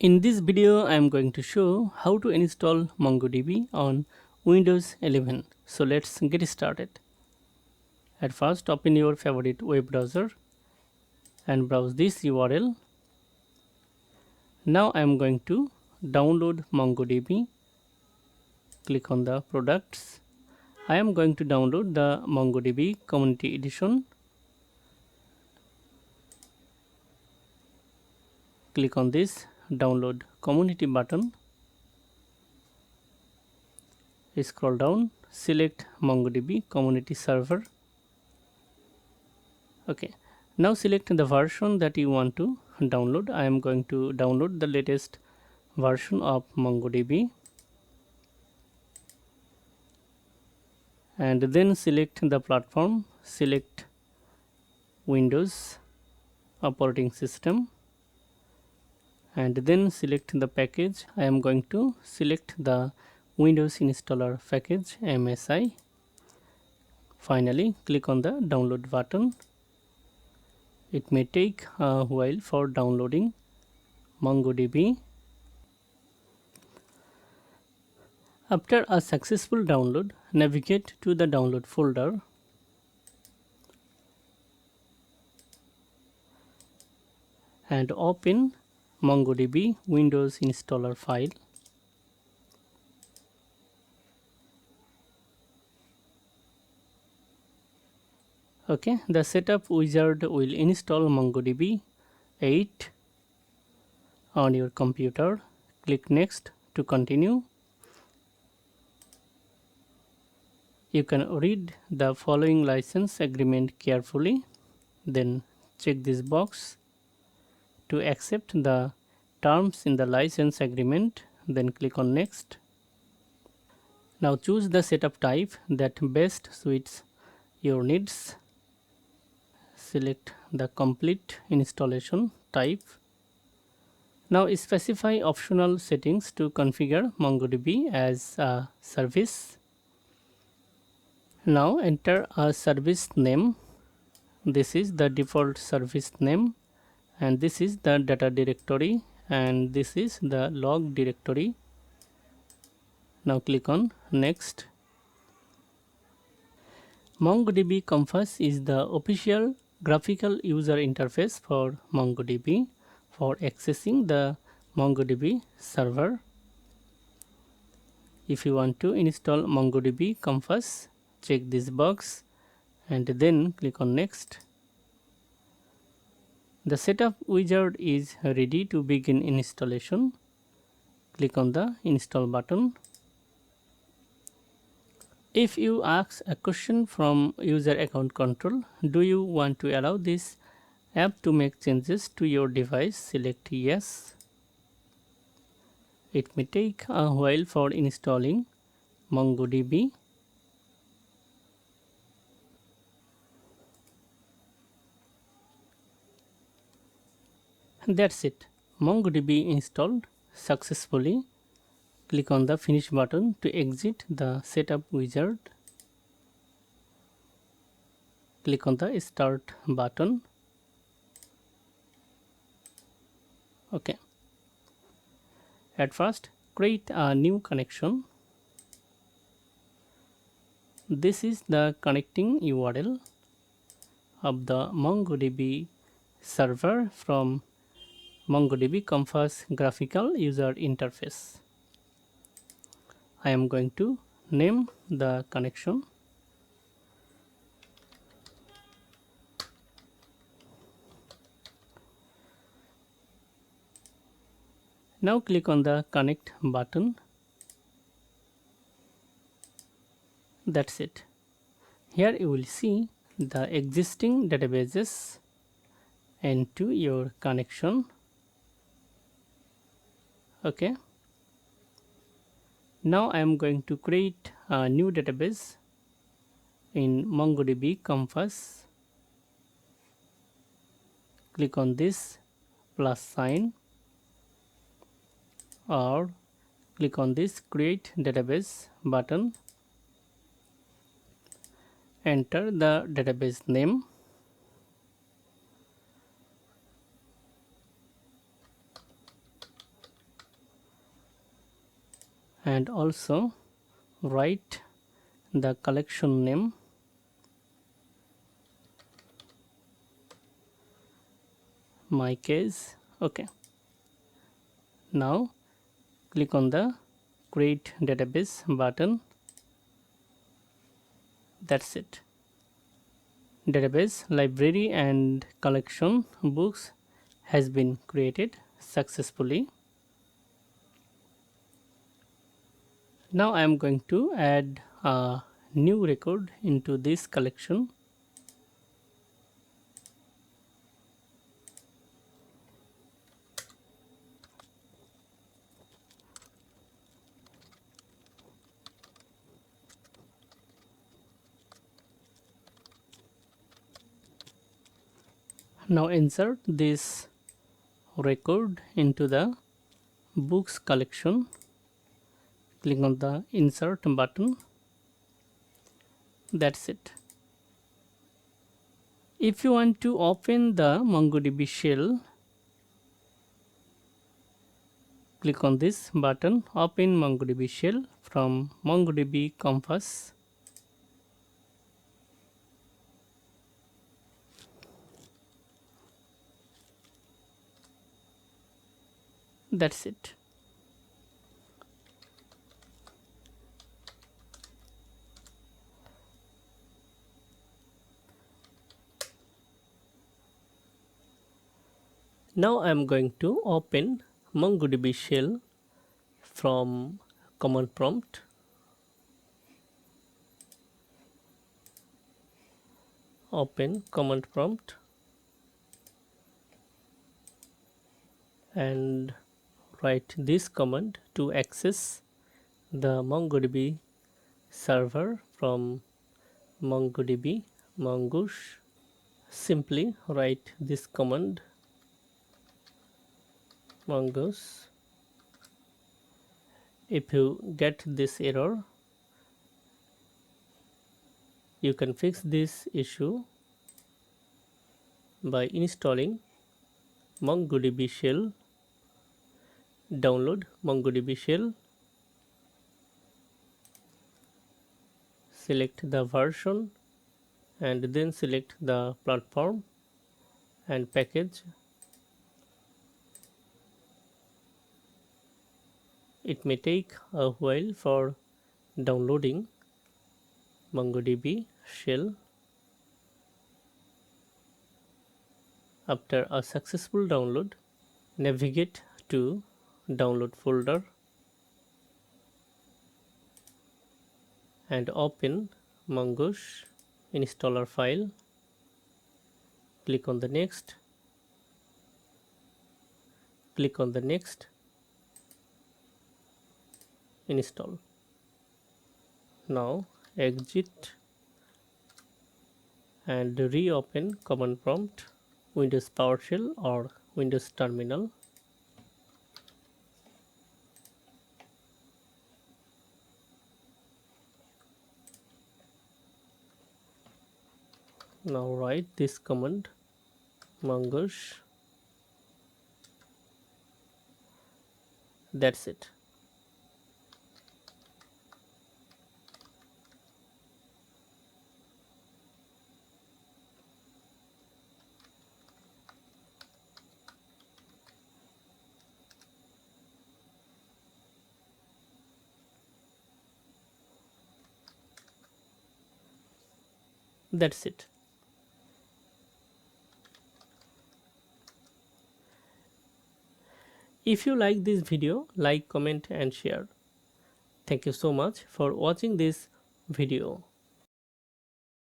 In this video, I am going to show how to install MongoDB on Windows 11. So let's get started. At first, open your favorite web browser and browse this URL. Now I am going to download MongoDB. Click on the products. I am going to download the MongoDB Community Edition. Click on this download community button. Scroll down, select MongoDB community server. Okay, now select the version that you want to download. I am going to download the latest version of MongoDB, and then select the platform. Select Windows operating system, and then select the package. I am going to select the Windows installer package MSI. Finally, click on the download button. It may take a while for downloading MongoDB. After a successful download, navigate to the download folder and open MongoDB Windows installer file. Okay, the setup wizard will install MongoDB 8 on your computer. Click next to continue. You can read the following license agreement carefully, then check this box to accept the terms in the license agreement, then click on next. Now choose the setup type that best suits your needs. Select the complete installation type. Now specify optional settings to configure MongoDB as a service. Now enter a service name. This is the default service name, and this is the data directory, and this is the log directory. Now click on next. MongoDB Compass is the official graphical user interface for MongoDB for accessing the MongoDB server. If you want to install MongoDB Compass, check this box and then click on next. The setup wizard is ready to begin installation. Click on the install button. If you ask a question from user account control, do you want to allow this app to make changes to your device? Select yes. It may take a while for installing MongoDB. That's it. MongoDB installed successfully. Click on the finish button to exit the setup wizard. Click on the start button. Okay. At first, create a new connection. This is the connecting URL of the MongoDB server from MongoDB Compass graphical user interface. I am going to name the connection. Now click on the connect button. That's it. Here you will see the existing databases into your connection. Okay. Now I am going to create a new database in MongoDB Compass. Click on this plus sign, or click on this create database button. Enter the database name. and also write the collection name. My case. Okay, now click on the create database button. That's it. Database, library and collection books has been created successfully. Now I am going to add a new record into this collection. Now insert this record into the books collection. Click on the insert button. That's it. If you want to open the MongoDB shell, click on this button, open MongoDB shell from MongoDB Compass. That's it. Now I am going to open MongoDB shell from command prompt. Open command prompt and write this command to access the MongoDB server from MongoDB mongoose. Simply write this command mongoose. If you get this error, you can fix this issue by installing MongoDB shell. Download MongoDB shell, select the version and then select the platform and package. It may take a while for downloading MongoDB shell. After a successful download, navigate to download folder and open mongoose installer file. Click on the next, click on the next, install. Now exit and reopen command prompt, Windows PowerShell or Windows Terminal. Now write this command mongoose. That's it. That's it. If you like this video, like, comment and share. Thank you so much for watching this video.